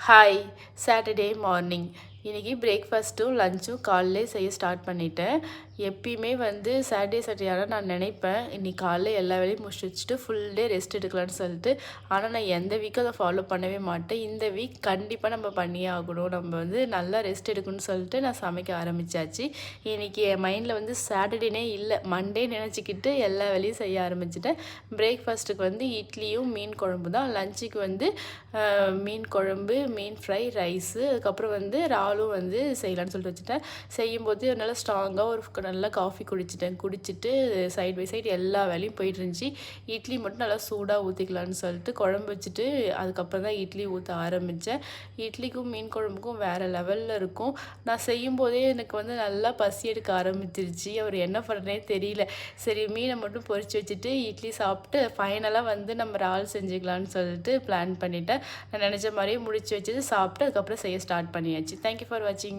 Hi Saturday morning இன்றைக்கி பிரேக்ஃபாஸ்ட்டும் லஞ்சும் காலையிலே செய்ய ஸ்டார்ட் பண்ணிட்டேன். எப்பயுமே சாட்டர்டே ஆனால் நான் நினைப்பேன் இன்றைக்கி காலைல எல்லா வேலையும் முடிச்சு வச்சுட்டு ஃபுல் டே ரெஸ்ட் எடுக்கலான்னு சொல்லிட்டு. ஆனால் நான் எந்த வீக்கும் அதை ஃபாலோ பண்ணவே மாட்டேன். இந்த வீக் கண்டிப்பாக நம்ம பண்ணியே ஆகணும், நம்ம நல்லா ரெஸ்ட் எடுக்கணும்னு சொல்லிட்டு நான் சமைக்க ஆரம்பித்தாச்சு. இன்றைக்கி என் மைண்டில் சாட்டர்டேனே இல்லை, மண்டே நினச்சிக்கிட்டு எல்லா வேலையும் செய்ய ஆரம்பிச்சிட்டேன். பிரேக்ஃபாஸ்ட்டுக்கு இட்லியும் மீன் குழம்பு தான். லஞ்சுக்கு மீன் குழம்பு, மீன் ஃப்ரை, ரைஸு, அதுக்கப்புறம் இறாலும் செய்யலான்னு சொல்லிட்டு வச்சுட்டேன். செய்யும்போது நல்லா ஸ்ட்ராங்காக ஒரு நல்லா காஃபி குடிச்சிட்டு சைட் பை சைடு எல்லா வேலையும் போயிட்டு இருந்துச்சு. இட்லி மட்டும் நல்லா சூடாக ஊற்றிக்கலான்னு சொல்லிட்டு குழம்பு வச்சுட்டு அதுக்கப்புறம் தான் இட்லி ஊற்ற ஆரம்பித்தேன். இட்லிக்கும் மீன் குழம்புக்கும் வேறு லெவலில் இருக்கும். நான் செய்யும்போதே எனக்கு நல்லா பசி எடுக்க ஆரம்பிச்சிருச்சு. அவர் என்ன பண்ணுறனே தெரியல. சரி மீனை மட்டும் பொரிச்சு வச்சுட்டு இட்லி சாப்பிட்டு ஃபைனலாக நம்ம இறால் செஞ்சுக்கலான்னு சொல்லிட்டு பிளான் பண்ணிட்டேன். நான் நினச்ச மாதிரியே முடிச்சு வச்சுட்டு சாப்பிட்டு அதுக்கப்புறம் செய்ய ஸ்டார்ட் பண்ணியாச்சு. தேங்க்யூ ஃபார் வாட்சிங்.